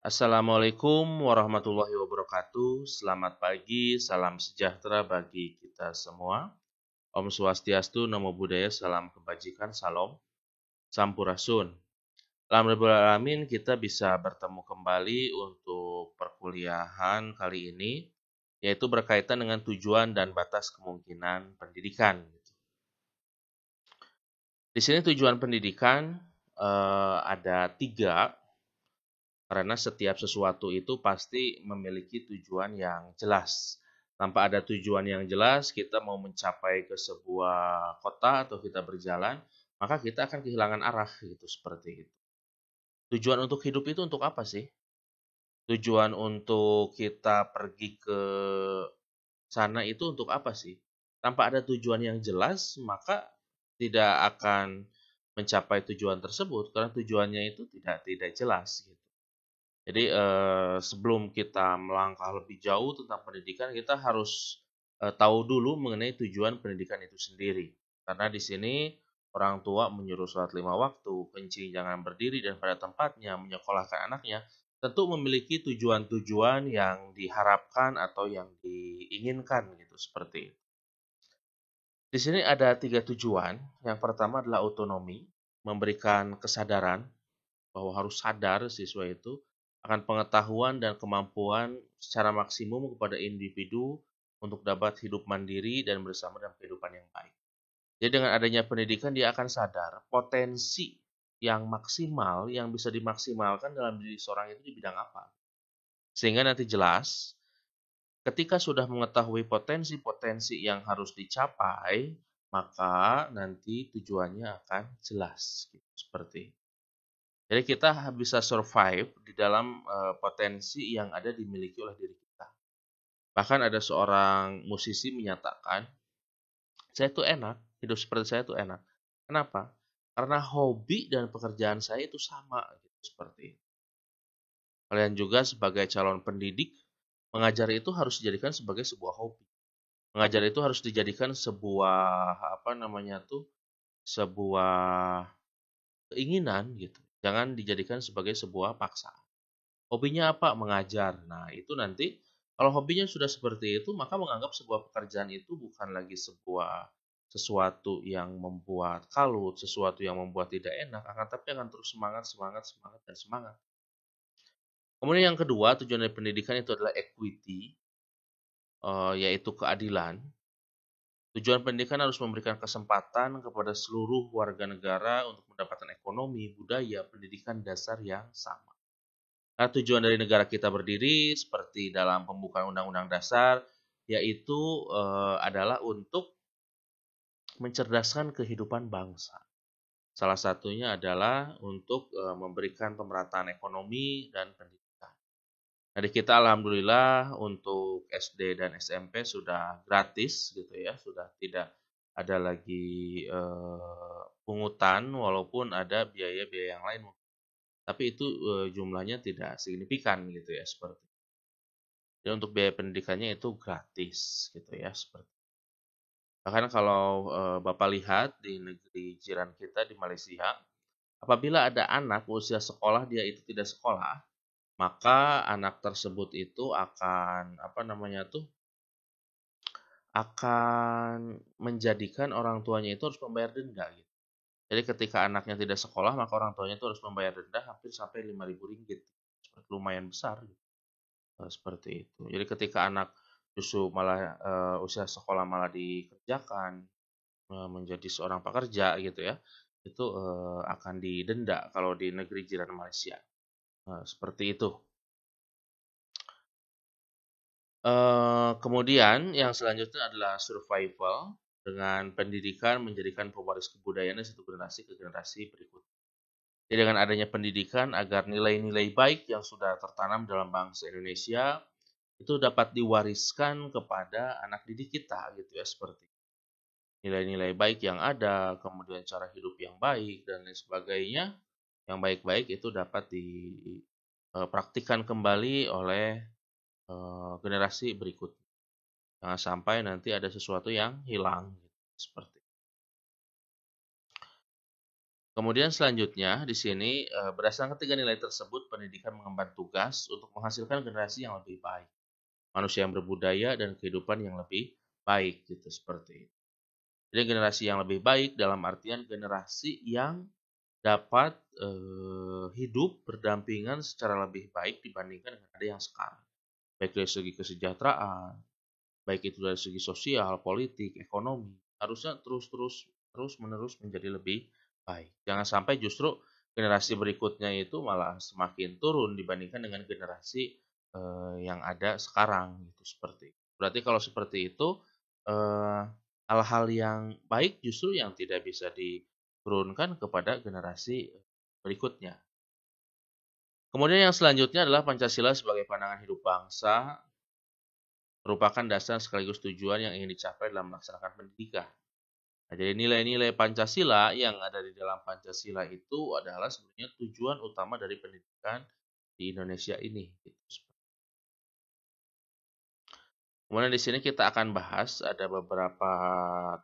Assalamualaikum warahmatullahi wabarakatuh. Selamat pagi, salam sejahtera bagi kita semua. Om Swastiastu, Namo Buddhaya, salam kebajikan, salam, sampurasun. Alhamdulillah alamin, kita bisa bertemu kembali untuk perkuliahan kali ini, yaitu berkaitan dengan tujuan dan batas kemungkinan pendidikan. Di sini tujuan pendidikan ada 3. Karena setiap sesuatu itu pasti memiliki tujuan yang jelas. Tanpa ada tujuan yang jelas, kita mau mencapai ke sebuah kota atau kita berjalan, maka kita akan kehilangan arah gitu, seperti itu. Tujuan untuk hidup itu untuk apa sih? Tujuan untuk kita pergi ke sana itu untuk apa sih? Tanpa ada tujuan yang jelas, maka tidak akan mencapai tujuan tersebut karena tujuannya itu tidak jelas gitu. Jadi sebelum kita melangkah lebih jauh tentang pendidikan, kita harus tahu dulu mengenai tujuan pendidikan itu sendiri. Karena di sini orang tua menyuruh sholat 5 waktu, kencing jangan berdiri dan pada tempatnya, menyekolahkan anaknya, tentu memiliki tujuan-tujuan yang diharapkan atau yang diinginkan gitu seperti itu. Di sini ada 3 tujuan. Yang pertama adalah otonomi, memberikan kesadaran bahwa harus sadar siswa itu akan pengetahuan dan kemampuan secara maksimum kepada individu untuk dapat hidup mandiri dan bersama dalam kehidupan yang baik. Jadi dengan adanya pendidikan dia akan sadar potensi yang maksimal yang bisa dimaksimalkan dalam diri seorang itu di bidang apa. Sehingga nanti jelas ketika sudah mengetahui potensi-potensi yang harus dicapai, maka nanti tujuannya akan jelas gitu, seperti itu. Jadi kita bisa survive di dalam potensi yang ada dimiliki oleh diri kita. Bahkan ada seorang musisi menyatakan, saya tuh enak, hidup seperti saya tuh enak. Kenapa? Karena hobi dan pekerjaan saya itu sama, gitu, seperti itu. Kalian juga sebagai calon pendidik, mengajar itu harus dijadikan sebagai sebuah hobi. Mengajar itu harus dijadikan sebuah sebuah keinginan gitu. Jangan dijadikan sebagai sebuah paksaan. Hobinya apa? Mengajar. Nah, itu nanti kalau hobinya sudah seperti itu, maka menganggap sebuah pekerjaan itu bukan lagi sesuatu yang membuat kalut, sesuatu yang membuat tidak enak, tapi akan terus semangat, semangat, semangat, dan semangat. Kemudian yang kedua, tujuan dari pendidikan itu adalah equity, yaitu keadilan. Tujuan pendidikan harus memberikan kesempatan kepada seluruh warga negara untuk mendapatkan ekonomi, budaya, pendidikan dasar yang sama. Nah, tujuan dari negara kita berdiri seperti dalam pembukaan Undang-Undang Dasar, yaitu adalah untuk mencerdaskan kehidupan bangsa. Salah satunya adalah untuk memberikan pemerataan ekonomi dan pendidikan. Jadi kita alhamdulillah untuk SD dan SMP sudah gratis gitu ya, sudah tidak ada lagi pungutan walaupun ada biaya-biaya yang lain. Tapi itu jumlahnya tidak signifikan gitu ya seperti. Jadi untuk biaya pendidikannya itu gratis gitu ya seperti. Bahkan kalau Bapak lihat di negeri jiran kita di Malaysia, apabila ada anak usia sekolah dia itu tidak sekolah, maka anak tersebut itu akan akan menjadikan orang tuanya itu harus membayar denda gitu. Jadi ketika anaknya tidak sekolah, maka orang tuanya itu harus membayar denda hampir sampai 5.000 ringgit. Lumayan besar gitu. Seperti itu. Jadi ketika anak justru malah usia sekolah malah dikerjakan menjadi seorang pekerja gitu ya, itu akan didenda kalau di negeri jiran Malaysia. Seperti itu. Kemudian yang selanjutnya adalah survival dengan pendidikan menjadikan pewaris kebudayaan dari satu generasi ke generasi berikutnya. Jadi dengan adanya pendidikan agar nilai-nilai baik yang sudah tertanam dalam bangsa Indonesia itu dapat diwariskan kepada anak didik kita gitu ya, seperti nilai-nilai baik yang ada, kemudian cara hidup yang baik dan lain sebagainya yang baik-baik itu dapat dipraktikkan kembali oleh generasi berikutnya. Jangan sampai nanti ada sesuatu yang hilang gitu, seperti Kemudian selanjutnya di sini berdasarkan ketiga nilai tersebut, pendidikan mengemban tugas untuk menghasilkan generasi yang lebih baik, manusia yang berbudaya dan kehidupan yang lebih baik gitu seperti itu. Jadi generasi yang lebih baik dalam artian generasi yang dapat hidup berdampingan secara lebih baik dibandingkan dengan ada yang sekarang. Baik dari segi kesejahteraan, baik itu dari segi sosial, politik, ekonomi, harusnya terus-menerus menjadi lebih baik. Jangan sampai justru generasi berikutnya itu malah semakin turun dibandingkan dengan generasi yang ada sekarang gitu seperti. Berarti kalau seperti itu eh, hal-hal yang baik justru yang tidak bisa diturunkan kepada generasi berikutnya. Kemudian yang selanjutnya adalah Pancasila sebagai pandangan hidup bangsa merupakan dasar sekaligus tujuan yang ingin dicapai dalam melaksanakan pendidikan. Nah, jadi nilai-nilai Pancasila yang ada di dalam Pancasila itu adalah sebenarnya tujuan utama dari pendidikan di Indonesia ini. Kemudian di sini kita akan bahas ada beberapa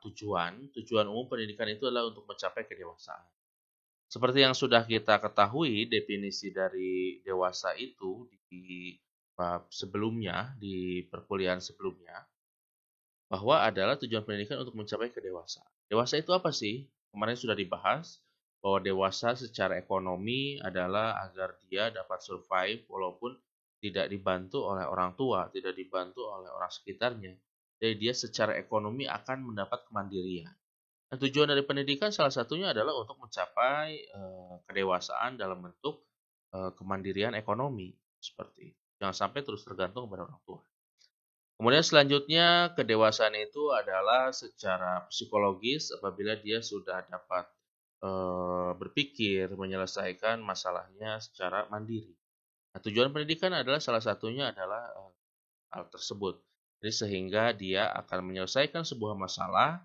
tujuan. Tujuan umum pendidikan itu adalah untuk mencapai kedewasaan. Seperti yang sudah kita ketahui, definisi dari dewasa itu di bab sebelumnya, di perkuliahan sebelumnya, bahwa adalah tujuan pendidikan untuk mencapai kedewasaan. Dewasa itu apa sih? Kemarin sudah dibahas bahwa dewasa secara ekonomi adalah agar dia dapat survive walaupun tidak dibantu oleh orang tua, tidak dibantu oleh orang sekitarnya. Jadi dia secara ekonomi akan mendapat kemandirian. Nah, tujuan dari pendidikan salah satunya adalah untuk mencapai kedewasaan dalam bentuk kemandirian ekonomi seperti itu. Jangan sampai terus tergantung kepada orang tua. Kemudian selanjutnya kedewasaan itu adalah secara psikologis apabila dia sudah dapat berpikir menyelesaikan masalahnya secara mandiri. Nah, tujuan pendidikan adalah salah satunya adalah hal tersebut. Jadi sehingga dia akan menyelesaikan sebuah masalah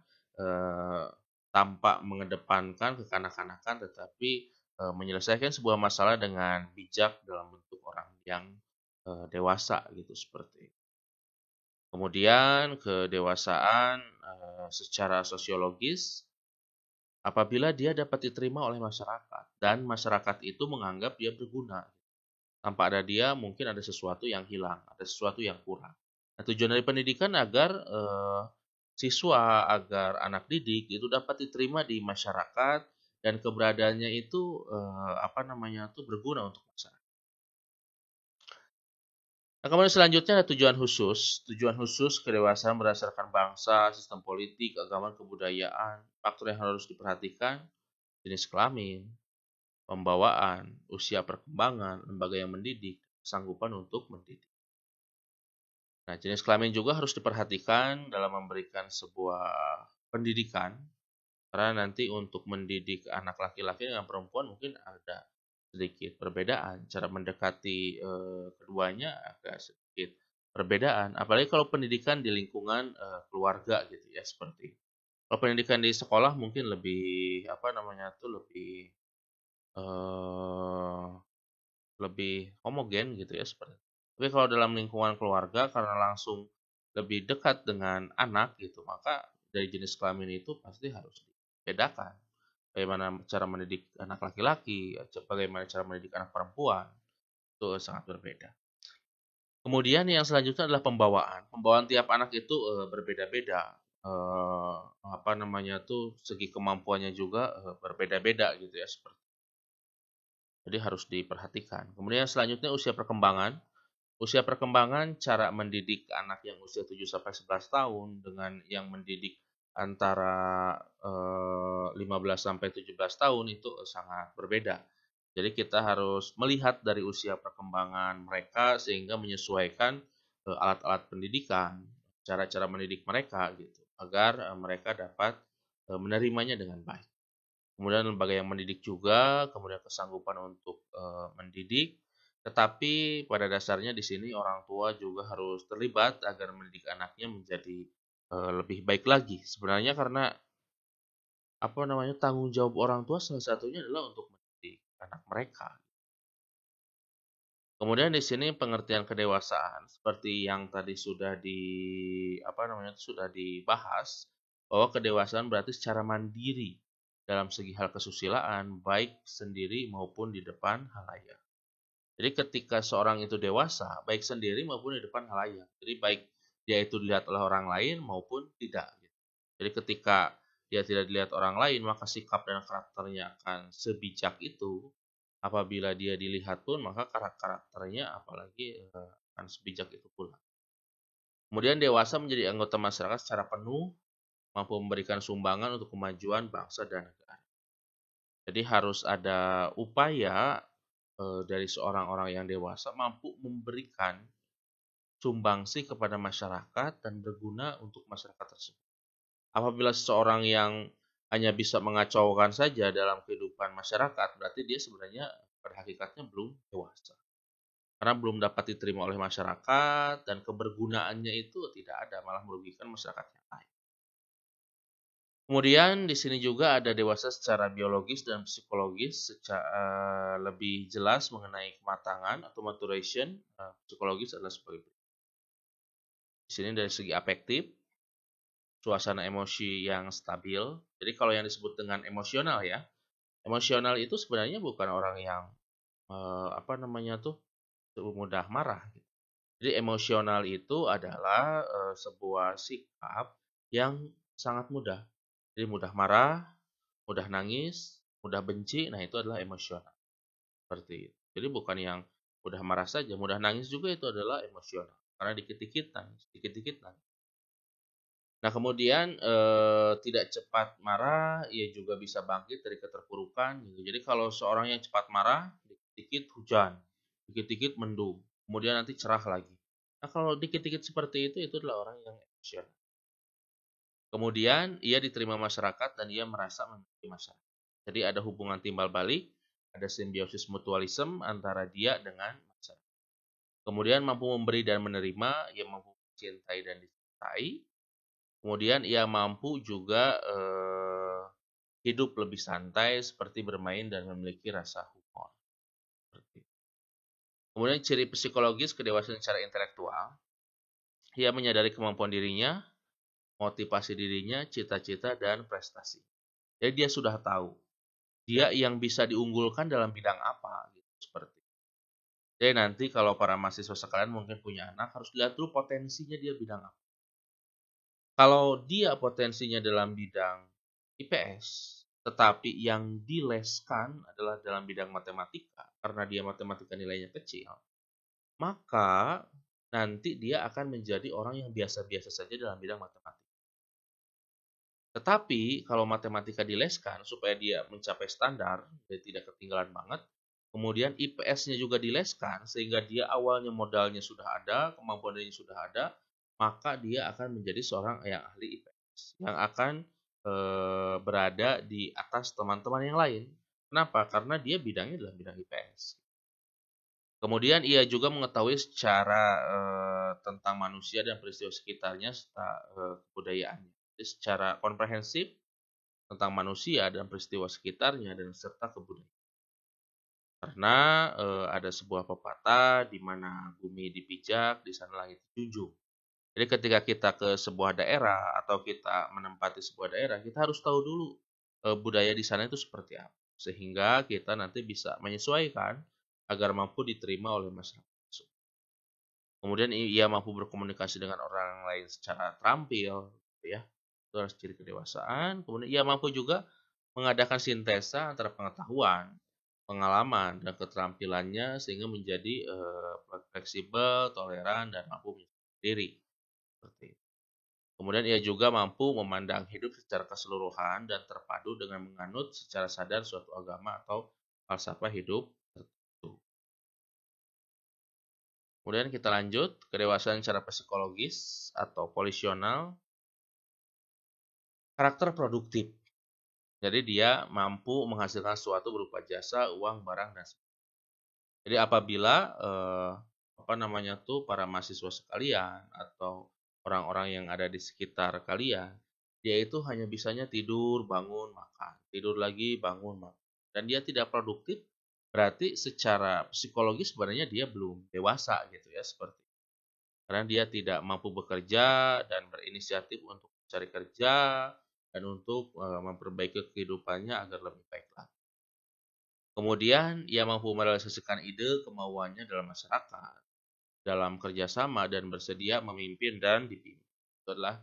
tanpa mengedepankan kekanak-kanakan, tetapi menyelesaikan sebuah masalah dengan bijak dalam bentuk orang yang dewasa gitu seperti itu. Kemudian kedewasaan secara sosiologis apabila dia dapat diterima oleh masyarakat dan masyarakat itu menganggap dia berguna. Tanpa ada dia mungkin ada sesuatu yang hilang, ada sesuatu yang kurang. Nah, tujuan dari pendidikan agar siswa, agar anak didik itu dapat diterima di masyarakat dan keberadaannya itu berguna untuk masyarakat. Nah, kemudian selanjutnya ada tujuan khusus. Tujuan khusus kedewasaan berdasarkan bangsa, sistem politik, agama, kebudayaan. Faktor yang harus diperhatikan, jenis kelamin, pembawaan, usia perkembangan, lembaga yang mendidik, kesanggupan untuk mendidik. Nah, jenis kelamin juga harus diperhatikan dalam memberikan sebuah pendidikan. Karena nanti untuk mendidik anak laki-laki dengan perempuan mungkin ada sedikit perbedaan. Cara mendekati keduanya agak sedikit perbedaan. Apalagi kalau pendidikan di lingkungan keluarga gitu ya seperti itu. Kalau pendidikan di sekolah mungkin lebih lebih homogen gitu ya seperti itu. Tapi kalau dalam lingkungan keluarga karena langsung lebih dekat dengan anak gitu, maka dari jenis kelamin itu pasti harus dibedakan. Bagaimana cara mendidik anak laki-laki, bagaimana cara mendidik anak perempuan, itu sangat berbeda. Kemudian yang selanjutnya adalah pembawaan. Pembawaan tiap anak itu berbeda-beda. Segi kemampuannya juga berbeda-beda gitu ya seperti. Jadi harus diperhatikan. Kemudian selanjutnya usia perkembangan. Usia perkembangan cara mendidik anak yang usia 7 sampai 11 tahun dengan yang mendidik antara 15 sampai 17 tahun itu sangat berbeda. Jadi kita harus melihat dari usia perkembangan mereka sehingga menyesuaikan alat-alat pendidikan, cara-cara mendidik mereka gitu, agar mereka dapat menerimanya dengan baik. Kemudian lembaga yang mendidik juga, kemudian kesanggupan untuk mendidik, tetapi pada dasarnya di sini orang tua juga harus terlibat agar mendidik anaknya menjadi lebih baik lagi. Sebenarnya karena tanggung jawab orang tua salah satunya adalah untuk mendidik anak mereka. Kemudian di sini pengertian kedewasaan seperti yang tadi sudah dibahas bahwa kedewasaan berarti secara mandiri. dalam segi hal kesusilaan, baik sendiri maupun di depan halayak. Jadi ketika seorang itu dewasa, baik sendiri maupun di depan halayak. Jadi baik dia itu dilihat oleh orang lain maupun tidak. Jadi ketika dia tidak dilihat orang lain, maka sikap dan karakternya akan sebijak itu. Apabila dia dilihat pun, maka karakternya apalagi akan sebijak itu pula. Kemudian dewasa menjadi anggota masyarakat secara penuh, mampu memberikan sumbangan untuk kemajuan bangsa dan negara. Jadi harus ada upaya dari seorang orang yang dewasa mampu memberikan sumbangsi kepada masyarakat dan berguna untuk masyarakat tersebut. Apabila seseorang yang hanya bisa mengacaukan saja dalam kehidupan masyarakat, berarti dia sebenarnya pada hakikatnya belum dewasa. Karena belum dapat diterima oleh masyarakat dan kebergunaannya itu tidak ada, malah merugikan masyarakat yang lain. Kemudian di sini juga ada dewasa secara biologis dan psikologis, secara lebih jelas mengenai kematangan atau maturation psikologis adalah sebagai berikut. Di sini dari segi afektif, suasana emosi yang stabil. Jadi kalau yang disebut dengan emosional ya, emosional itu sebenarnya bukan orang yang mudah marah. Jadi emosional itu adalah sebuah sikap yang sangat mudah. Jadi mudah marah, mudah nangis, mudah benci, nah itu adalah emosional. Seperti itu. Jadi bukan yang mudah marah saja, mudah nangis juga itu adalah emosional. Karena dikit-dikit nangis, dikit-dikit nangis. Nah kemudian tidak cepat marah, ia juga bisa bangkit dari keterpurukan. Gitu. Jadi kalau seorang yang cepat marah, dikit-dikit hujan, dikit-dikit mendung, kemudian nanti cerah lagi. Nah kalau dikit-dikit seperti itu adalah orang yang emosional. Kemudian ia diterima masyarakat dan ia merasa memiliki masyarakat. Jadi ada hubungan timbal balik, ada simbiosis mutualisme antara dia dengan masyarakat. Kemudian mampu memberi dan menerima, ia mampu mencintai dan dicintai. Kemudian ia mampu juga hidup lebih santai seperti bermain dan memiliki rasa humor. Kemudian ciri psikologis kedewasaan secara intelektual, ia menyadari kemampuan dirinya, motivasi dirinya, cita-cita, dan prestasi. Jadi dia sudah tahu dia yang bisa diunggulkan dalam bidang apa gitu, seperti. Jadi nanti kalau para mahasiswa sekalian mungkin punya anak, harus lihat dulu potensinya dia bidang apa. Kalau dia potensinya dalam bidang IPS, tetapi yang dileskan adalah dalam bidang matematika, karena dia matematika nilainya kecil, maka nanti dia akan menjadi orang yang biasa-biasa saja dalam bidang matematika. Tetapi kalau matematika dileskan supaya dia mencapai standar, dia tidak ketinggalan banget, kemudian IPS-nya juga dileskan sehingga dia awalnya modalnya sudah ada, kemampuan dirinya sudah ada, maka dia akan menjadi seorang yang ahli IPS yang akan berada di atas teman-teman yang lain. Kenapa? Karena dia bidangnya adalah bidang IPS. Kemudian ia juga mengetahui secara tentang manusia dan peristiwa sekitarnya serta kebudayaannya. Jadi secara komprehensif tentang manusia dan peristiwa sekitarnya dan serta kebudayaan. Karena ada sebuah pepatah di mana bumi dipijak, di sana langit dijunjung. Jadi ketika kita ke sebuah daerah atau kita menempati sebuah daerah, kita harus tahu dulu budaya di sana itu seperti apa. Sehingga kita nanti bisa menyesuaikan agar mampu diterima oleh masyarakat. Kemudian ia mampu berkomunikasi dengan orang lain secara terampil, ya. Itu harus ciri kedewasaan. Kemudian ia mampu juga mengadakan sintesa antara pengetahuan, pengalaman, dan keterampilannya sehingga menjadi fleksibel, toleran, dan mampu menyesuaikan diri. Seperti itu. Kemudian ia juga mampu memandang hidup secara keseluruhan dan terpadu dengan menganut secara sadar suatu agama atau falsafah hidup tertentu. Kemudian kita lanjut, kedewasaan secara psikologis atau polisional, karakter produktif. Jadi dia mampu menghasilkan sesuatu berupa jasa, uang, barang, dan sebagainya. Jadi apabila para mahasiswa sekalian atau orang-orang yang ada di sekitar kalian, dia itu hanya bisanya tidur, bangun, makan, tidur lagi, bangun, makan, dan dia tidak produktif, berarti secara psikologis sebenarnya dia belum dewasa gitu ya, seperti karena dia tidak mampu bekerja dan berinisiatif untuk mencari kerja dan untuk memperbaiki kehidupannya agar lebih baik lagi. Kemudian, ia mampu merealisasikan ide kemauannya dalam masyarakat, dalam kerjasama, dan bersedia memimpin dan dipimpin. Itu adalah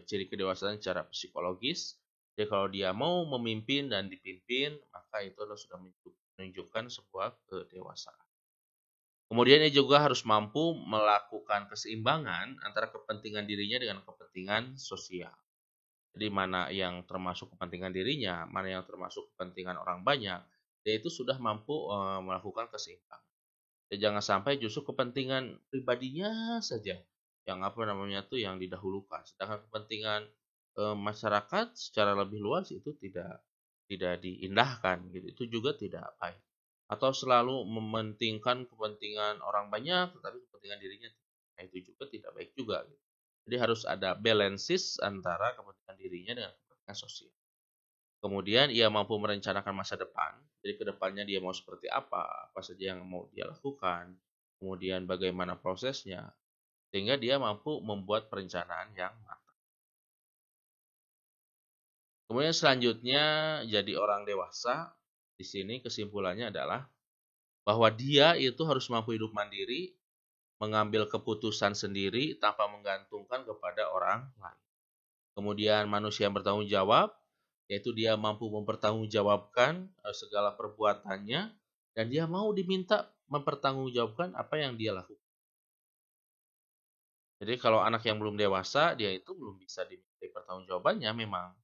ciri kedewasaan secara psikologis. Jadi kalau dia mau memimpin dan dipimpin, maka itu adalah sudah menunjukkan sebuah kedewasaan. Kemudian ia juga harus mampu melakukan keseimbangan antara kepentingan dirinya dengan kepentingan sosial. Jadi mana yang termasuk kepentingan dirinya, mana yang termasuk kepentingan orang banyak, dia itu sudah mampu melakukan keseimbangan. Ya, jangan sampai justru kepentingan pribadinya saja yang yang didahulukan, sedangkan kepentingan masyarakat secara lebih luas itu tidak diindahkan gitu. Itu juga tidak baik. Atau selalu mementingkan kepentingan orang banyak tetapi kepentingan dirinya nah, itu juga tidak baik juga gitu. Jadi harus ada balances antara kepentingan dirinya dengan kepentingan sosial. Kemudian ia mampu merencanakan masa depan, jadi ke depannya dia mau seperti apa saja yang mau dia lakukan, kemudian bagaimana prosesnya, sehingga dia mampu membuat perencanaan yang matang. Kemudian selanjutnya jadi orang dewasa, di sini kesimpulannya adalah bahwa dia itu harus mampu hidup mandiri, mengambil keputusan sendiri tanpa menggantungkan kepada orang lain. Kemudian manusia yang bertanggung jawab, yaitu dia mampu mempertanggungjawabkan segala perbuatannya dan dia mau diminta mempertanggungjawabkan apa yang dia lakukan. Jadi kalau anak yang belum dewasa, dia itu belum bisa diminta pertanggungjawabannya memang.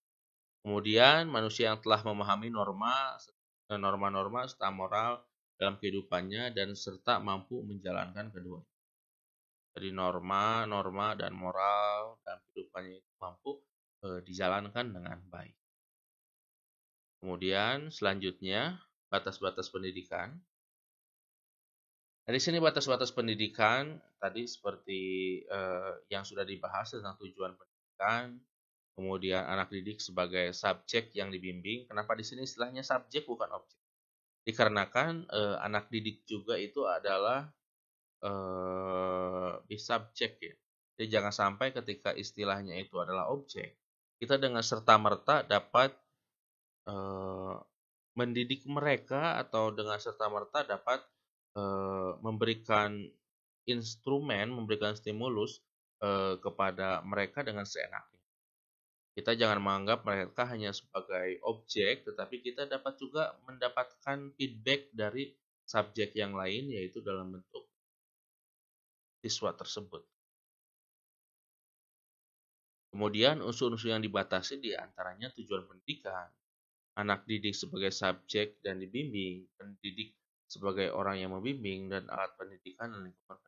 Kemudian manusia yang telah memahami norma-norma serta moral dalam kehidupannya dan serta mampu menjalankan kedua. Jadi norma dan moral dalam kehidupannya itu mampu dijalankan dengan baik. Kemudian selanjutnya batas-batas pendidikan. Nah, di sini batas-batas pendidikan tadi seperti yang sudah dibahas tentang tujuan pendidikan, kemudian anak didik sebagai subjek yang dibimbing. Kenapa di sini istilahnya subjek bukan objek? Dikarenakan anak didik juga itu adalah subjek ya. Jadi jangan sampai ketika istilahnya itu adalah objek, kita dengan serta-merta dapat mendidik mereka atau dengan serta-merta dapat memberikan instrumen, memberikan stimulus kepada mereka dengan seenaknya. Kita jangan menganggap mereka hanya sebagai objek, tetapi kita dapat juga mendapatkan feedback dari subjek yang lain, yaitu dalam bentuk siswa tersebut. Kemudian unsur-unsur yang dibatasi di antaranya tujuan pendidikan, anak didik sebagai subjek dan dibimbing, pendidik sebagai orang yang membimbing, dan alat pendidikan dan lingkungan.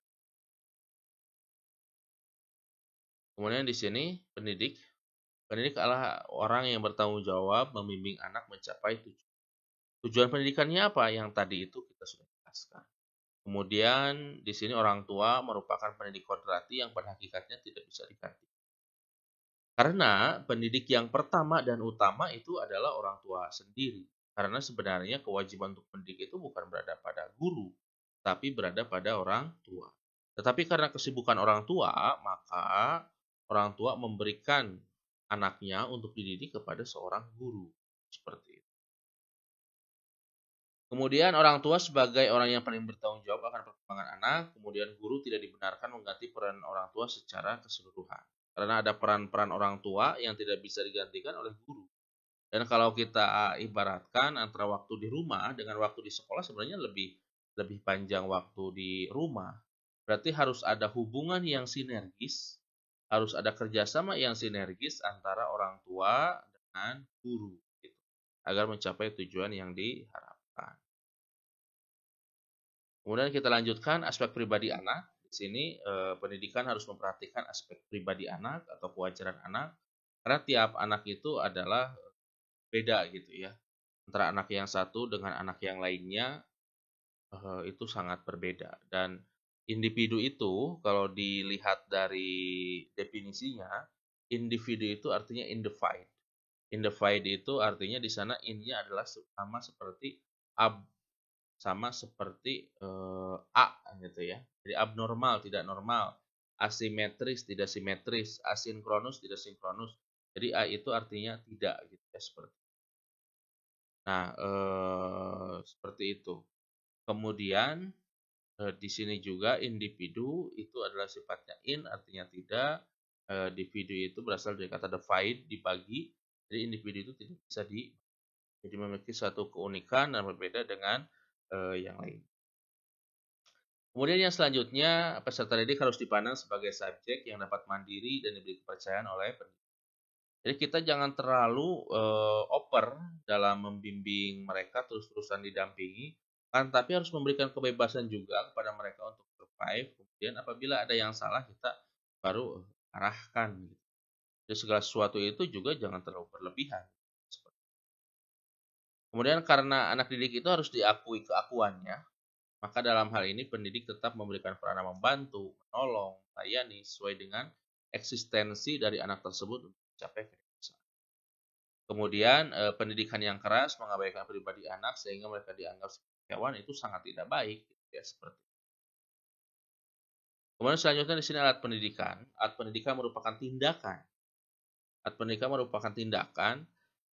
Kemudian di sini pendidik adalah orang yang bertanggung jawab membimbing anak mencapai tujuan. Tujuan pendidikannya apa? Yang tadi itu kita sudah jelaskan. Kemudian di sini orang tua merupakan pendidik kodrati yang pada hakikatnya tidak bisa diganti. Karena pendidik yang pertama dan utama itu adalah orang tua sendiri. Karena sebenarnya kewajiban untuk pendidik itu bukan berada pada guru, tapi berada pada orang tua. Tetapi karena kesibukan orang tua, maka orang tua memberikan anaknya untuk dididik kepada seorang guru. Seperti itu. Kemudian orang tua sebagai orang yang paling bertanggung jawab akan perkembangan anak, kemudian guru tidak dibenarkan mengganti peran orang tua secara keseluruhan. Karena ada peran-peran orang tua yang tidak bisa digantikan oleh guru. Dan kalau kita ibaratkan antara waktu di rumah dengan waktu di sekolah sebenarnya lebih panjang waktu di rumah. Berarti harus ada hubungan yang sinergis, harus ada kerjasama yang sinergis antara orang tua dengan guru, gitu, agar mencapai tujuan yang diharapkan. Kemudian kita lanjutkan aspek pribadi anak. Di sini pendidikan harus memperhatikan aspek pribadi anak atau kewajaran anak, karena tiap anak itu adalah beda gitu ya. Antara anak yang satu dengan anak yang lainnya itu sangat berbeda. Dan individu itu kalau dilihat dari definisinya, individu itu artinya indivied. Indivied itu artinya di sana in-nya adalah sama seperti A gitu ya. Jadi abnormal, tidak normal, asimetris, tidak simetris, asinkronus, tidak sinkronus. Jadi A itu artinya tidak gitu ya seperti. Nah, seperti itu. Kemudian di sini juga individu itu adalah sifatnya in artinya tidak. Individu itu berasal dari kata divide, dibagi. Jadi individu itu tidak bisa jadi memiliki suatu keunikan dan berbeda dengan yang lain. Kemudian yang selanjutnya, peserta didik harus dipandang sebagai subjek yang dapat mandiri dan diberi kepercayaan oleh pendidik. Jadi kita jangan terlalu oper dalam membimbing mereka terus-terusan didampingi, kan tapi harus memberikan kebebasan juga kepada mereka untuk survive. Kemudian apabila ada yang salah kita baru arahkan. Jadi segala sesuatu itu juga jangan terlalu berlebihan. Kemudian karena anak didik itu harus diakui keakuannya, maka dalam hal ini pendidik tetap memberikan peranan membantu, menolong, melayani sesuai dengan eksistensi dari anak tersebut untuk mencapai kedewasaan. Kemudian pendidikan yang keras mengabaikan pribadi anak sehingga mereka dianggap sebagai hewan itu sangat tidak baik ya seperti. Kemudian selanjutnya di sini alat pendidikan. Alat pendidikan merupakan tindakan. Alat pendidikan merupakan tindakan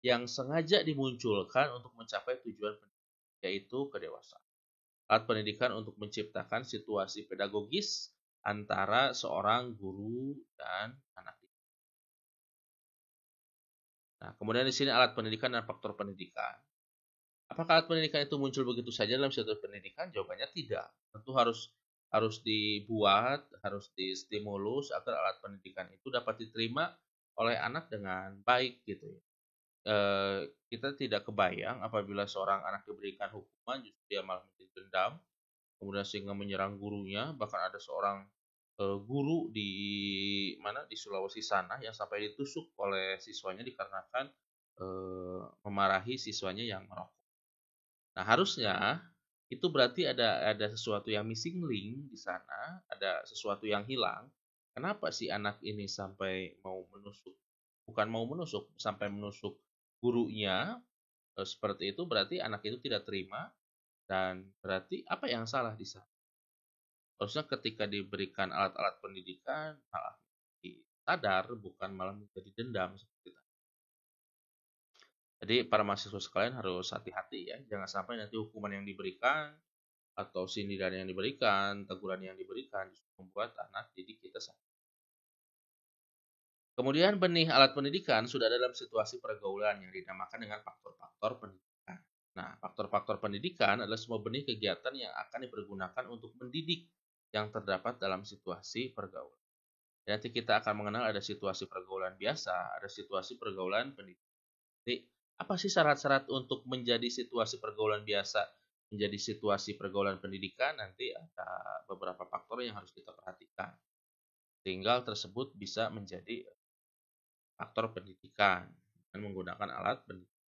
yang sengaja dimunculkan untuk mencapai tujuan pendidikan, yaitu kedewasaan. Alat pendidikan untuk menciptakan situasi pedagogis antara seorang guru dan anak didik. Nah, kemudian di sini alat pendidikan dan faktor pendidikan. Apakah alat pendidikan itu muncul begitu saja dalam situasi pendidikan? Jawabannya tidak. Tentu harus dibuat, harus distimulus agar alat pendidikan itu dapat diterima oleh anak dengan baik gitu ya. Kita tidak kebayang apabila seorang anak diberikan hukuman justru dia malah menjadi dendam, kemudian sehingga menyerang gurunya. Bahkan ada seorang guru di di Sulawesi sana yang sampai ditusuk oleh siswanya dikarenakan memarahi siswanya yang merokok. Nah, harusnya itu berarti ada sesuatu yang missing link di sana, ada sesuatu yang hilang. Kenapa si anak ini sampai mau menusuk? Bukan mau menusuk, sampai menusuk gurunya. Seperti itu berarti anak itu tidak terima dan berarti apa yang salah di sana? Harusnya ketika diberikan alat-alat pendidikan malah sadar bukan malah menjadi dendam seperti itu. Jadi para mahasiswa sekalian harus hati-hati ya, jangan sampai nanti hukuman yang diberikan atau sindiran yang diberikan, teguran yang diberikan membuat anak didik kita sakit. Kemudian benih alat pendidikan sudah ada dalam situasi pergaulan yang dinamakan dengan faktor-faktor pendidikan. Nah, faktor-faktor pendidikan adalah semua benih kegiatan yang akan dipergunakan untuk mendidik yang terdapat dalam situasi pergaulan. Dan nanti kita akan mengenal ada situasi pergaulan biasa, ada situasi pergaulan pendidikan. Jadi, apa sih syarat-syarat untuk menjadi situasi pergaulan biasa menjadi situasi pergaulan pendidikan? Nanti ada beberapa faktor yang harus kita perhatikan. Sehingga tersebut bisa menjadi faktor pendidikan dengan menggunakan alat pendidikan.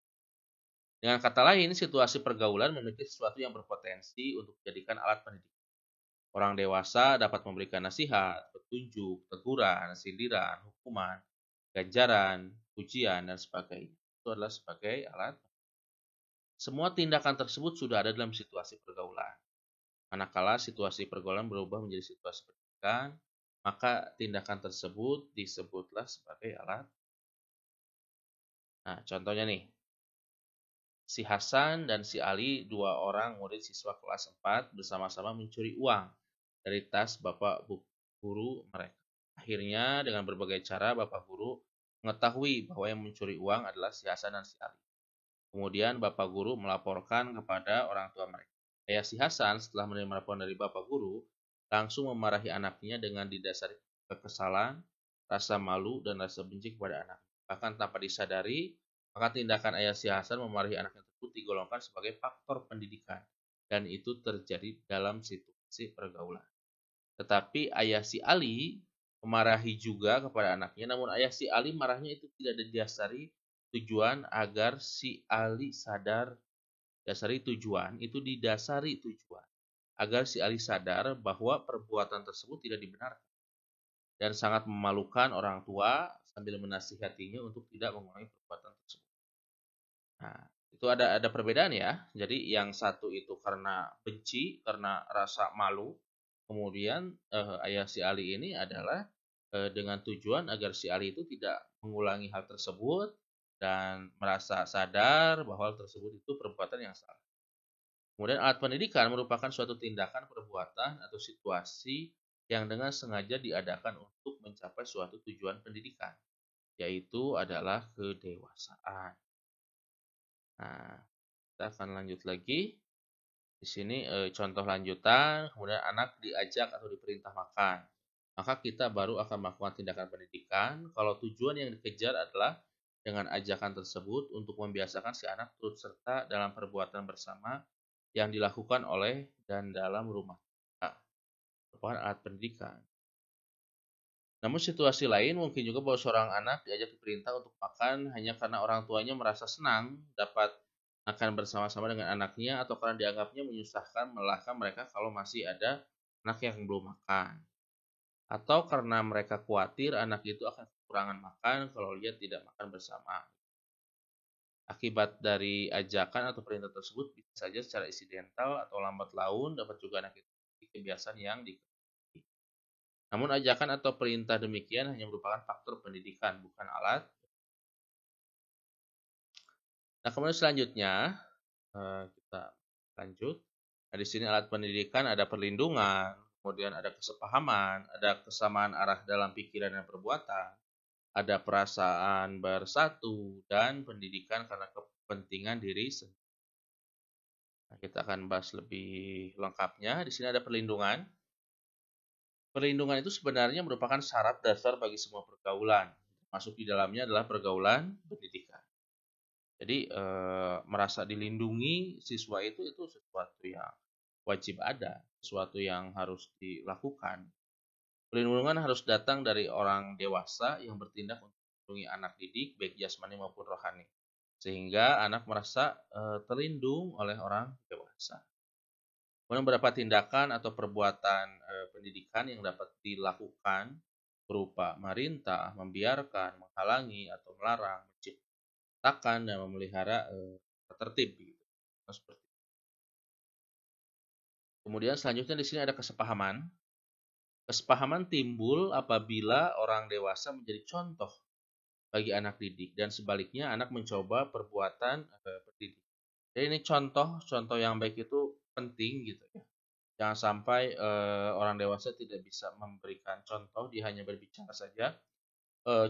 Dengan kata lain, situasi pergaulan memiliki sesuatu yang berpotensi untuk dijadikan alat pendidikan. Orang dewasa dapat memberikan nasihat, petunjuk, teguran, sindiran, hukuman, ganjaran, pujian, dan sebagainya. Itu adalah sebagai alat. Semua tindakan tersebut sudah ada dalam situasi pergaulan. Manakala situasi pergaulan berubah menjadi situasi pendidikan, maka tindakan tersebut disebutlah sebagai alat. Nah, contohnya nih. Si Hasan dan si Ali, dua orang murid siswa kelas 4, bersama-sama mencuri uang dari tas bapak guru mereka. Akhirnya dengan berbagai cara bapak guru mengetahui bahwa yang mencuri uang adalah si Hasan dan si Ali. Kemudian bapak guru melaporkan kepada orang tua mereka. Ayah si Hasan setelah menerima laporan dari bapak guru, langsung memarahi anaknya dengan didasari kekesalan, rasa malu, dan rasa benci kepada anak. Bahkan tanpa disadari, maka tindakan ayah si Hasan memarahi anaknya tersebut digolongkan sebagai faktor pendidikan. Dan itu terjadi dalam situasi pergaulan. Tetapi ayah si Ali memarahi juga kepada anaknya, namun ayah si Ali marahnya itu tidak didasari tujuan agar si Ali sadar. Dasari tujuan itu didasari tujuan agar si Ali sadar bahwa perbuatan tersebut tidak dibenarkan dan sangat memalukan orang tua sambil menasihatinya untuk tidak mengulangi perbuatan tersebut. Nah, itu ada perbedaan ya. Jadi yang satu itu karena benci, karena rasa malu. Kemudian ayah si Ali ini adalah dengan tujuan agar si Ali itu tidak mengulangi hal tersebut dan merasa sadar bahwa hal tersebut itu perbuatan yang salah. Kemudian alat pendidikan merupakan suatu tindakan, perbuatan, atau situasi yang dengan sengaja diadakan untuk mencapai suatu tujuan pendidikan, yaitu adalah kedewasaan. Nah, kita akan lanjut lagi. Di sini contoh lanjutan, kemudian anak diajak atau diperintah makan. Maka kita baru akan melakukan tindakan pendidikan kalau tujuan yang dikejar adalah dengan ajakan tersebut untuk membiasakan si anak turut serta dalam perbuatan bersama yang dilakukan oleh dan dalam rumah tangga, merupakan alat pendidikan. Namun situasi lain mungkin juga bahwa seorang anak diajak diperintah untuk makan hanya karena orang tuanya merasa senang dapat makan bersama-sama dengan anaknya atau karena dianggapnya menyusahkan melelahkan mereka kalau masih ada anak yang belum makan. Atau karena mereka khawatir anak itu akan kekurangan makan kalau dia tidak makan bersama. Akibat dari ajakan atau perintah tersebut bisa saja secara insidental atau lambat laun dapat juga anak itu memiliki kebiasaan yang diikuti. Namun ajakan atau perintah demikian hanya merupakan faktor pendidikan, bukan alat. Nah, kemudian selanjutnya kita lanjut. Nah, di sini alat pendidikan ada perlindungan, kemudian ada kesepahaman, ada kesamaan arah dalam pikiran dan perbuatan, ada perasaan bersatu, dan pendidikan karena kepentingan diri sendiri. Nah, kita akan bahas lebih lengkapnya. Di sini ada perlindungan. Perlindungan itu sebenarnya merupakan syarat dasar bagi semua pergaulan. Masuk di dalamnya adalah pergaulan pendidikan. Jadi merasa dilindungi siswa itu sesuatu yang wajib ada, sesuatu yang harus dilakukan. Perlindungan harus datang dari orang dewasa yang bertindak untuk melindungi anak didik baik jasmani maupun rohani, sehingga anak merasa terlindung oleh orang dewasa. Kemudian beberapa tindakan atau perbuatan pendidikan yang dapat dilakukan berupa merintah, membiarkan, menghalangi, atau melarang, menciptakan dan memelihara tertib. Seperti. Kemudian selanjutnya di sini ada kesepahaman. Kesepahaman timbul apabila orang dewasa menjadi contoh bagi anak didik dan sebaliknya anak mencoba perbuatan pendidik. Jadi ini contoh yang baik itu penting gitu ya. Jangan sampai orang dewasa tidak bisa memberikan contoh, dia hanya berbicara saja.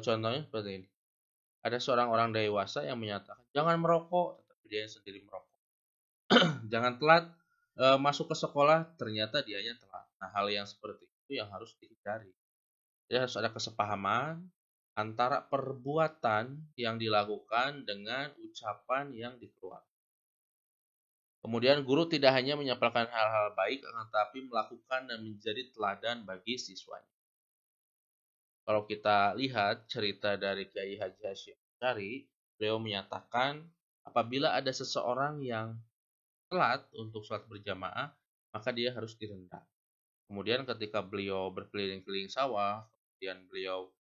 Contohnya seperti ini. Ada seorang orang dewasa yang menyatakan jangan merokok, tetapi dia sendiri merokok. Jangan telat masuk ke sekolah, ternyata dianya telat. Nah, hal yang seperti itu yang harus dihindari. Jadi harus ada kesepahaman antara perbuatan yang dilakukan dengan ucapan yang dikeluarkan. Kemudian guru tidak hanya menyampaikan hal-hal baik, tetapi melakukan dan menjadi teladan bagi siswanya. Kalau kita lihat cerita dari Kiai Haji Hasyim Asy'ari, beliau menyatakan apabila ada seseorang yang telat untuk sholat berjamaah, maka dia harus direndam. Kemudian ketika beliau berkeliling-keliling sawah, kemudian beliau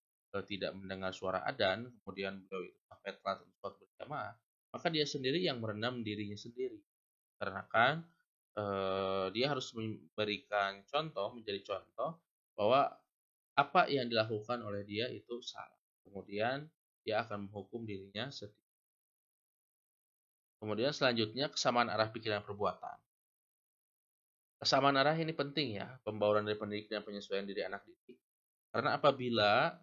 tidak mendengar suara adzan, kemudian beliau sampai telat untuk sholat berjamaah, maka dia sendiri yang merendam dirinya sendiri. Karena kan dia harus memberikan contoh, menjadi contoh bahwa apa yang dilakukan oleh dia itu salah. Kemudian dia akan menghukum dirinya sendiri. Kemudian selanjutnya kesamaan arah pikiran perbuatan. Kesamaan arah ini penting ya, pembauran dari pendidik dan penyesuaian diri anak didik. Karena apabila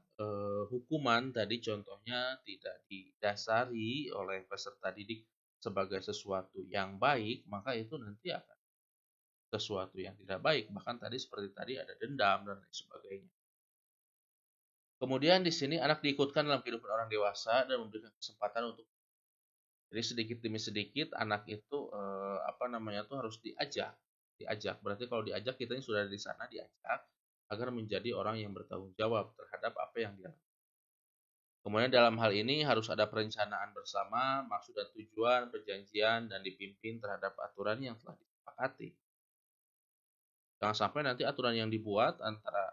hukuman tadi contohnya tidak didasari oleh peserta didik sebagai sesuatu yang baik, maka itu nanti akan sesuatu yang tidak baik. Bahkan tadi seperti tadi ada dendam dan lain sebagainya. Kemudian di sini anak diikutkan dalam kehidupan orang dewasa dan memberikan kesempatan untuk jadi sedikit demi sedikit anak itu harus diajak. Berarti kalau diajak kita ini sudah di sana diajak agar menjadi orang yang bertanggung jawab terhadap apa yang dia lakukan. Kemudian dalam hal ini harus ada perencanaan bersama, maksud dan tujuan, perjanjian, dan dipimpin terhadap aturan yang telah disepakati. Jangan sampai nanti aturan yang dibuat antara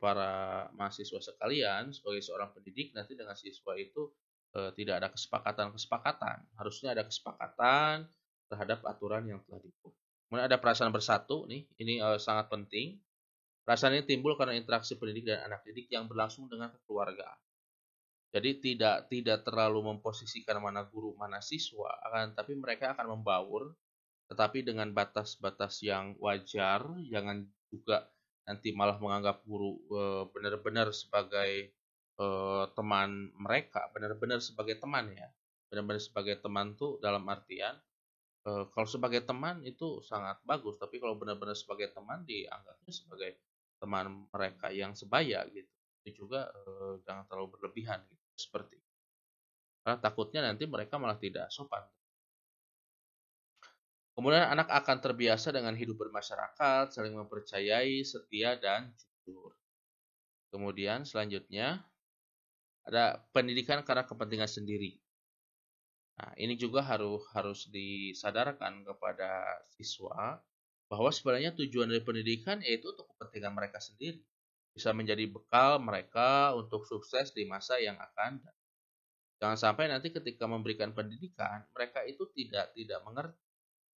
para mahasiswa sekalian sebagai seorang pendidik nanti dengan siswa itu tidak ada kesepakatan. Harusnya ada kesepakatan terhadap aturan yang telah dibuat. Kemudian ada perasaan bersatu nih, ini sangat penting. Perasaan ini timbul karena interaksi pendidik dan anak didik yang berlangsung dengan kekeluargaan. Jadi tidak terlalu memposisikan mana guru mana siswa, tapi mereka akan membaur, tetapi dengan batas-batas yang wajar, jangan juga nanti malah menganggap guru benar-benar sebagai teman mereka, benar-benar sebagai teman ya, benar-benar sebagai teman tuh dalam artian kalau sebagai teman itu sangat bagus, tapi kalau benar-benar sebagai teman dianggapnya sebagai teman mereka yang sebaya gitu. Itu juga jangan terlalu berlebihan gitu, seperti itu. Karena takutnya nanti mereka malah tidak sopan. Kemudian anak akan terbiasa dengan hidup bermasyarakat, saling mempercayai, setia, dan jujur. Kemudian selanjutnya ada pendidikan karena kepentingan sendiri. Nah, ini juga harus disadarkan kepada siswa bahwa sebenarnya tujuan dari pendidikan yaitu untuk kepentingan mereka sendiri. Bisa menjadi bekal mereka untuk sukses di masa yang akan datang. Jangan sampai nanti ketika memberikan pendidikan, mereka itu tidak mengerti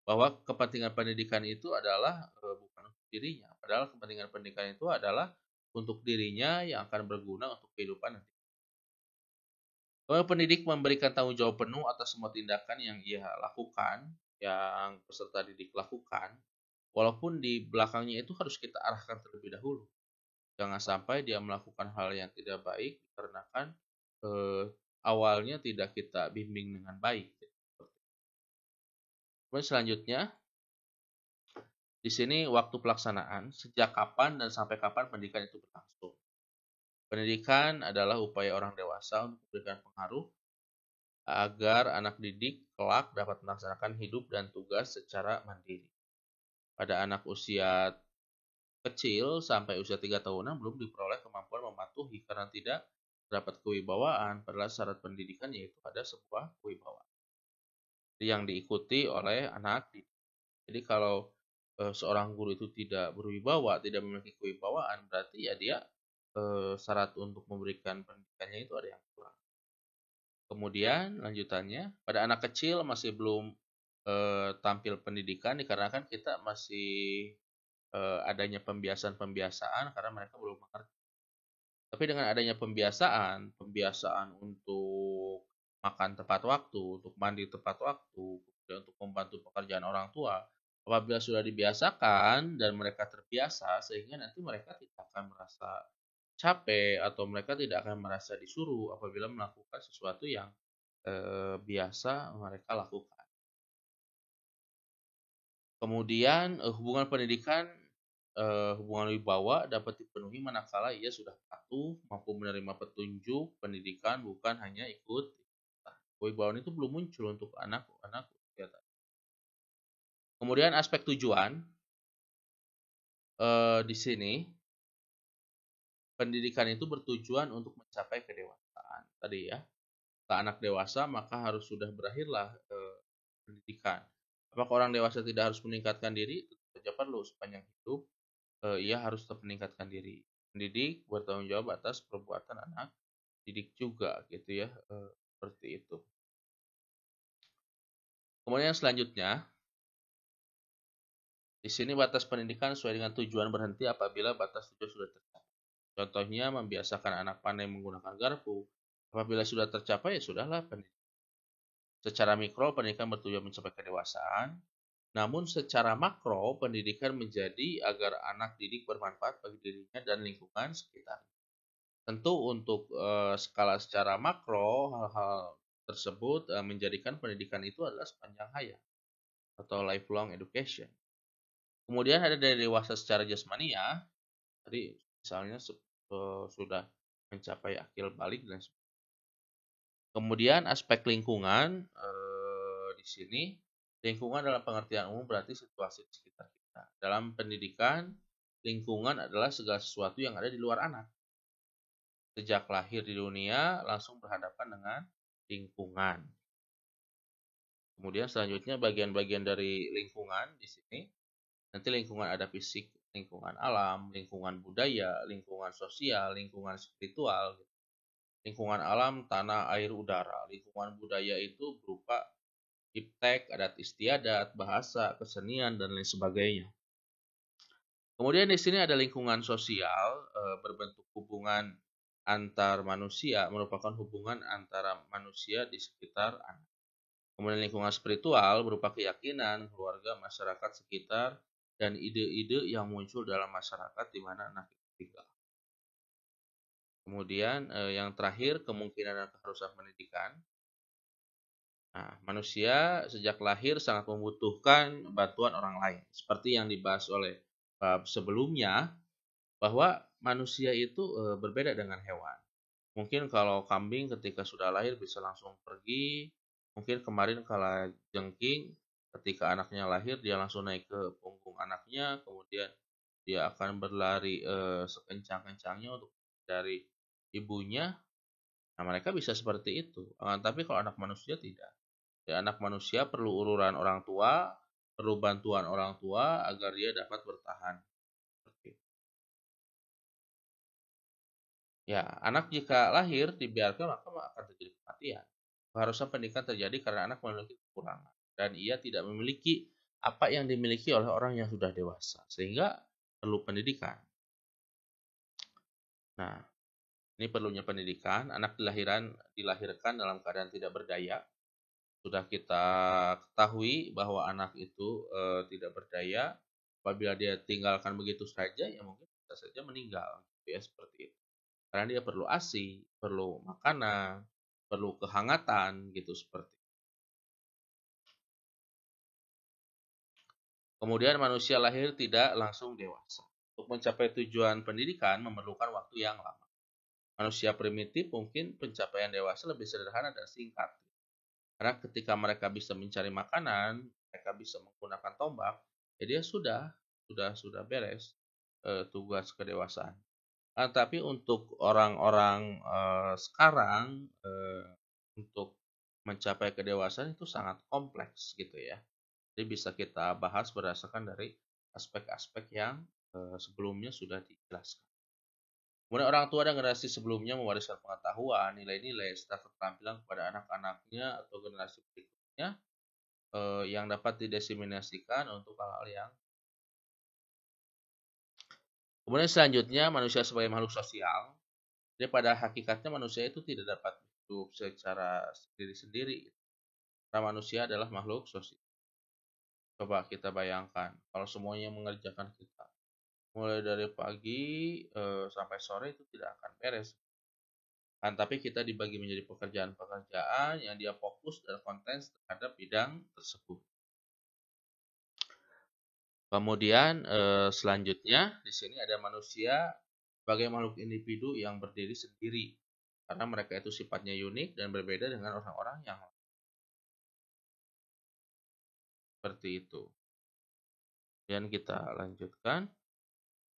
bahwa kepentingan pendidikan itu adalah bukan untuk dirinya. Padahal kepentingan pendidikan itu adalah untuk dirinya yang akan berguna untuk kehidupan nanti. Pendidik memberikan tanggung jawab penuh atas semua tindakan yang ia lakukan, yang peserta didik lakukan, walaupun di belakangnya itu harus kita arahkan terlebih dahulu. Jangan sampai dia melakukan hal yang tidak baik dikarenakan awalnya tidak kita bimbing dengan baik. Kemudian selanjutnya, di sini waktu pelaksanaan, sejak kapan dan sampai kapan pendidikan itu berlangsung. Pendidikan adalah upaya orang dewasa untuk memberikan pengaruh agar anak didik kelak dapat melaksanakan hidup dan tugas secara mandiri. Pada anak usia kecil sampai usia 3 tahunan belum diperoleh kemampuan mematuhi karena tidak terdapat kewibawaan, padahal syarat pendidikan yaitu ada sebuah kewibawaan yang diikuti oleh anak didik. Jadi kalau seorang guru itu tidak berwibawa, tidak memiliki kewibawaan, berarti ya dia syarat untuk memberikan pendidikannya itu ada yang kurang. Kemudian lanjutannya, pada anak kecil masih belum tampil pendidikan dikarenakan kita masih adanya pembiasaan-pembiasaan karena mereka belum mengerti. Tapi dengan adanya pembiasaan untuk makan tepat waktu, untuk mandi tepat waktu, kemudian untuk membantu pekerjaan orang tua, apabila sudah dibiasakan dan mereka terbiasa, sehingga nanti mereka tidak akan merasa capek atau mereka tidak akan merasa disuruh apabila melakukan sesuatu yang biasa mereka lakukan. Kemudian hubungan pendidikan, hubungan wibawa dapat dipenuhi manakala ia sudah patuh, mampu menerima petunjuk pendidikan, bukan hanya ikut. Kewibawaan itu belum muncul untuk anak-anak usia tadi. Kemudian aspek tujuan, di sini pendidikan itu bertujuan untuk mencapai kedewasaan. Tadi ya, ke anak dewasa maka harus sudah berakhirlah pendidikan. Apakah orang dewasa tidak harus meningkatkan diri? Tentu saja perlu sepanjang hidup. Ia harus tetap meningkatkan diri. Pendidik bertanggung jawab atas perbuatan anak didik juga gitu ya, seperti itu. Kemudian selanjutnya, di sini batas pendidikan sesuai dengan tujuan berhenti apabila batas tujuan sudah tercapai. Contohnya membiasakan anak pandai menggunakan garpu. Apabila sudah tercapai ya sudahlah pendidikan. Secara mikro pendidikan bertujuan mencapai kedewasaan. Namun secara makro, pendidikan menjadi agar anak didik bermanfaat bagi dirinya dan lingkungan sekitar. Tentu untuk skala secara makro, hal-hal tersebut menjadikan pendidikan itu adalah sepanjang hayat atau lifelong education. Kemudian ada dari dewasa secara jasmania, tadi misalnya sudah mencapai akil balik dan sebagainya. Kemudian aspek lingkungan di sini. Lingkungan dalam pengertian umum berarti situasi di sekitar kita. Dalam pendidikan, lingkungan adalah segala sesuatu yang ada di luar anak. Sejak lahir di dunia, langsung berhadapan dengan lingkungan. Kemudian selanjutnya bagian-bagian dari lingkungan di sini. Nanti lingkungan ada fisik, lingkungan alam, lingkungan budaya, lingkungan sosial, lingkungan spiritual. Lingkungan alam, tanah, air, udara. Lingkungan budaya itu berupa iptek, adat istiadat, bahasa, kesenian, dan lain sebagainya. Kemudian di sini ada lingkungan sosial, berbentuk hubungan antar manusia, merupakan hubungan antara manusia di sekitar anak. Kemudian lingkungan spiritual berupa keyakinan, keluarga, masyarakat sekitar, dan ide-ide yang muncul dalam masyarakat di mana anak itu tinggal. Kemudian yang terakhir, kemungkinan dan keharusan pendidikan. Nah, manusia sejak lahir sangat membutuhkan bantuan orang lain. Seperti yang dibahas oleh bab sebelumnya, bahwa manusia itu berbeda dengan hewan. Mungkin kalau kambing ketika sudah lahir bisa langsung pergi. Mungkin kemarin kala jengking ketika anaknya lahir dia langsung naik ke punggung anaknya, kemudian dia akan berlari sekencang-kencangnya untuk dari ibunya. Nah, mereka bisa seperti itu. Tapi kalau anak manusia tidak. Ya, anak manusia perlu uluran orang tua, perlu bantuan orang tua agar dia dapat bertahan. Seperti itu. Ya, anak jika lahir dibiarkan maka akan terjadi kematian. Keharusan pendidikan terjadi karena anak memiliki kekurangan dan ia tidak memiliki apa yang dimiliki oleh orang yang sudah dewasa, sehingga perlu pendidikan. Nah, ini perlunya pendidikan. Anak dilahirkan dalam keadaan tidak berdaya. Sudah kita ketahui bahwa anak itu tidak berdaya. Apabila dia tinggalkan begitu saja, ya mungkin bisa saja meninggal. Ya seperti itu. Karena dia perlu ASI, perlu makanan, perlu kehangatan gitu seperti. Kemudian manusia lahir tidak langsung dewasa. Untuk mencapai tujuan pendidikan memerlukan waktu yang lama. Manusia primitif mungkin pencapaian dewasa lebih sederhana dan singkat. Karena ketika mereka bisa mencari makanan, mereka bisa menggunakan tombak, ya dia sudah beres tugas kedewasaan. Tapi untuk orang-orang sekarang untuk mencapai kedewasaan itu sangat kompleks gitu ya. Jadi bisa kita bahas berdasarkan dari aspek-aspek yang sebelumnya sudah dijelaskan. Kemudian orang tua dan generasi sebelumnya mewariskan pengetahuan, nilai-nilai, serta keterampilan kepada anak-anaknya atau generasi berikutnya yang dapat didiseminasikan untuk hal-hal yang. Kemudian selanjutnya manusia sebagai makhluk sosial. Jadi pada hakikatnya manusia itu tidak dapat hidup secara sendiri-sendiri. Karena manusia adalah makhluk sosial. Coba kita bayangkan kalau semuanya mengerjakan kita. Mulai dari pagi sampai sore itu tidak akan beres. Tapi kita dibagi menjadi pekerjaan-pekerjaan yang dia fokus dan konten terhadap bidang tersebut. Kemudian selanjutnya di sini ada manusia sebagai makhluk individu yang berdiri sendiri karena mereka itu sifatnya unik dan berbeda dengan orang-orang yang seperti itu. Dan kita lanjutkan.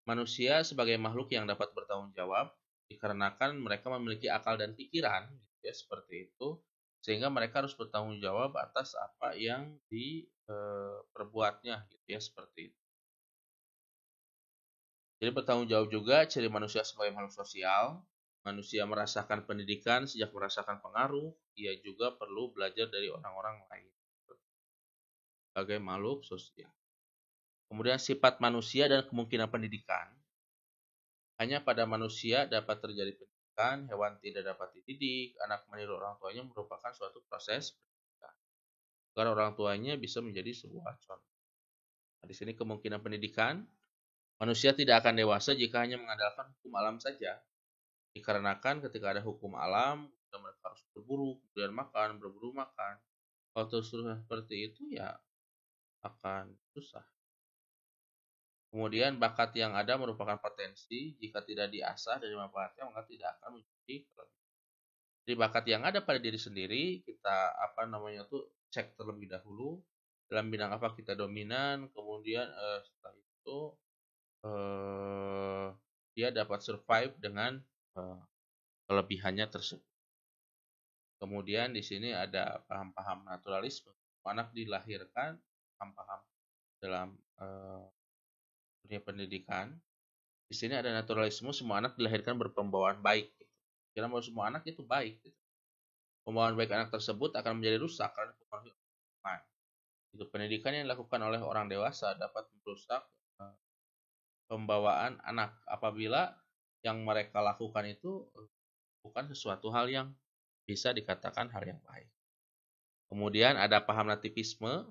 Manusia sebagai makhluk yang dapat bertanggung jawab dikarenakan mereka memiliki akal dan pikiran, ya seperti itu, sehingga mereka harus bertanggung jawab atas apa yang diperbuatnya, gitu ya seperti itu. Jadi bertanggung jawab juga ciri manusia sebagai makhluk sosial. Manusia merasakan pendidikan sejak merasakan pengaruh, ia juga perlu belajar dari orang-orang lain sebagai makhluk sosial. Kemudian sifat manusia dan kemungkinan pendidikan. Hanya pada manusia dapat terjadi pendidikan, hewan tidak dapat dididik, anak meniru orang tuanya merupakan suatu proses pendidikan. Agar orang tuanya bisa menjadi sebuah contoh. Nah, di sini kemungkinan pendidikan, manusia tidak akan dewasa jika hanya mengandalkan hukum alam saja. Dikarenakan ketika ada hukum alam, mereka harus berburu, kemudian makan, berburu makan. Kalau terus seperti itu ya akan susah. Kemudian bakat yang ada merupakan potensi, jika tidak diasah dan dimanfaatkan maka tidak akan menjadi kelebihan. Jadi bakat yang ada pada diri sendiri kita cek terlebih dahulu dalam bidang apa kita dominan, kemudian setelah itu dia dapat survive dengan kelebihannya tersebut. Kemudian di sini ada paham-paham naturalisme. Anak dilahirkan paham-paham dalam dunia pendidikan. Di sini ada naturalisme, semua anak dilahirkan berpembawaan baik. Kira bahwa semua anak itu baik. Pembawaan baik anak tersebut akan menjadi rusak karena pengaruh lingkungan. Itu pendidikan yang dilakukan oleh orang dewasa dapat merusak pembawaan anak apabila yang mereka lakukan itu bukan sesuatu hal yang bisa dikatakan hal yang baik. Kemudian ada paham nativisme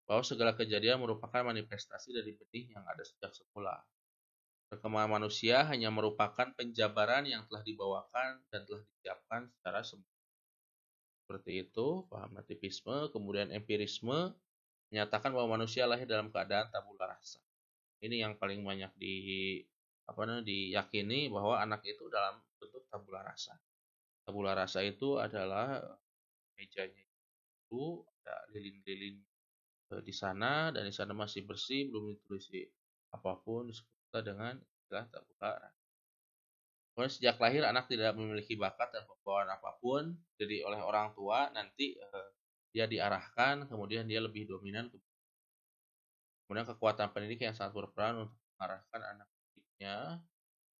bahwa segala kejadian merupakan manifestasi dari benih yang ada sejak semula. Perkembangan manusia hanya merupakan penjabaran yang telah dibawakan dan telah disiapkan secara sempurna. Seperti itu, paham nativisme. Kemudian empirisme menyatakan bahwa manusia lahir dalam keadaan tabula rasa. Ini yang paling banyak diyakini bahwa anak itu dalam bentuk tabula rasa. Tabula rasa itu adalah mejanya itu ada lilin-lilin di sana, dan di sana masih bersih, belum ditulis apapun, disebut dengan istilah tabula rasa. Kemudian sejak lahir anak tidak memiliki bakat dan pembawaan apapun, jadi oleh orang tua nanti dia diarahkan, kemudian dia lebih dominan. Kemudian kekuatan pendidik yang sangat berperan untuk mengarahkan anak didiknya.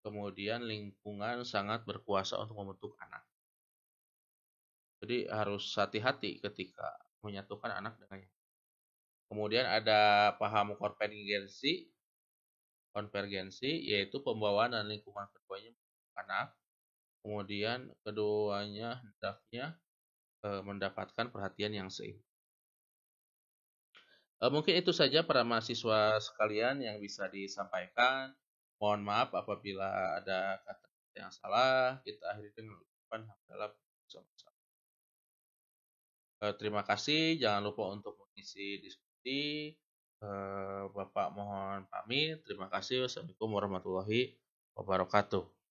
Kemudian lingkungan sangat berkuasa untuk membentuk anak. Jadi harus hati-hati ketika menyatukan anak dengan yang. Kemudian ada paham konvergensi yaitu pembawaan dan lingkungan keduanya anak. Kemudian keduanya hendaknya mendapatkan perhatian yang seimbang. Mungkin itu saja para mahasiswa sekalian yang bisa disampaikan. Mohon maaf apabila ada kata yang salah. Kita akhiri dengan ucapan hamdalah. Terima kasih. Jangan lupa untuk mengisi diskusi. Bapak mohon pamit. Terima kasih. Wassalamualaikum warahmatullahi wabarakatuh.